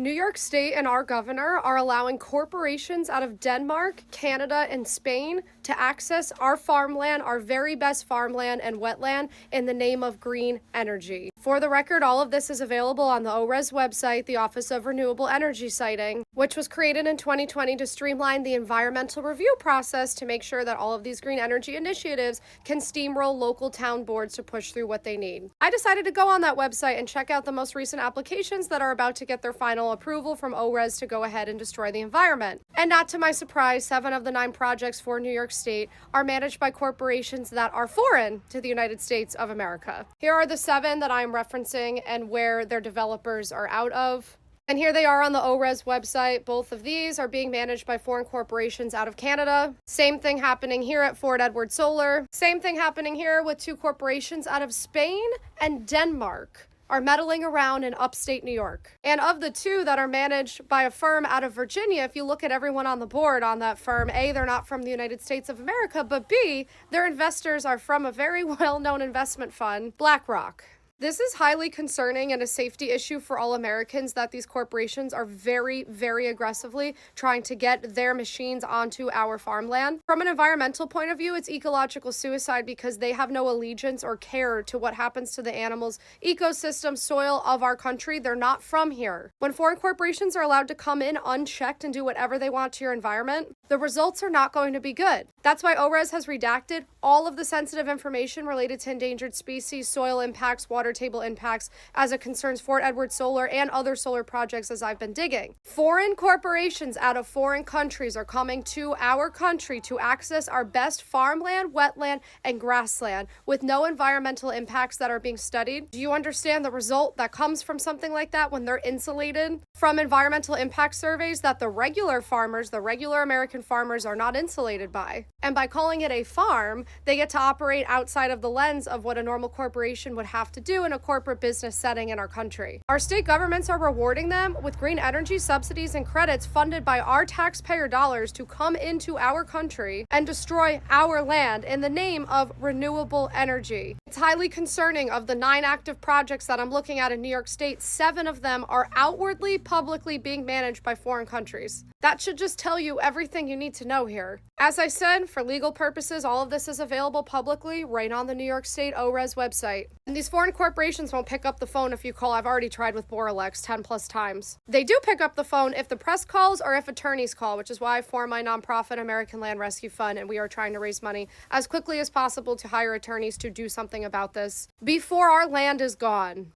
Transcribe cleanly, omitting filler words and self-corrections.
New York State and our governor are allowing corporations out of Denmark, Canada, and Spain to access our farmland, our very best farmland and wetland, in the name of green energy. For the record, all of this is available on the ORES website, the Office of Renewable Energy Siting, which was created in 2020 to streamline the environmental review process to make sure that all of these green energy initiatives can steamroll local town boards to push through what they need. I decided to go on that website and check out the most recent applications that are about to get their final approval from ORES to go ahead and destroy the environment. And not to my surprise, 7 of the 9 projects for New York State are managed by corporations that are foreign to the United States of America. Here are the 7 that I'm referencing and where their developers are out of. And here they are on the ORES website. Both of these are being managed by foreign corporations out of Canada. Same thing happening here at Fort Edward Solar. Same thing happening here with 2 corporations out of Spain and Denmark are meddling around in upstate New York. And of the 2 that are managed by a firm out of Virginia, if you look at everyone on the board on that firm, A, they're not from the United States of America, but B, their investors are from a very well-known investment fund, BlackRock. This is highly concerning and a safety issue for all Americans that these corporations are very, very aggressively trying to get their machines onto our farmland. From an environmental point of view, it's ecological suicide because they have no allegiance or care to what happens to the animals, ecosystem, soil of our country. They're not from here. When foreign corporations are allowed to come in unchecked and do whatever they want to your environment, the results are not going to be good. That's why ORES has redacted all of the sensitive information related to endangered species, soil impacts, water table impacts as it concerns Fort Edward Solar and other solar projects as I've been digging. Foreign corporations out of foreign countries are coming to our country to access our best farmland, wetland, and grassland with no environmental impacts that are being studied. Do you understand the result that comes from something like that when they're insulated from environmental impact surveys that the regular farmers, the regular American farmers, are not insulated by? And by calling it a farm, they get to operate outside of the lens of what a normal corporation would have to do in a corporate business setting in our country. Our state governments are rewarding them with green energy subsidies and credits funded by our taxpayer dollars to come into our country and destroy our land in the name of renewable energy. It's highly concerning. Of the 9 active projects that I'm looking at in New York State, 7 of them are outwardly, publicly being managed by foreign countries. That should just tell you everything you need to know here. As I said, for legal purposes, all of this is available publicly right on the New York State ORES website. And these foreign corporations won't pick up the phone if you call. I've already tried with Boralex 10 plus times. They do pick up the phone if the press calls or if attorneys call, which is why I form my nonprofit American Land Rescue Fund, and we are trying to raise money as quickly as possible to hire attorneys to do something about this before our land is gone.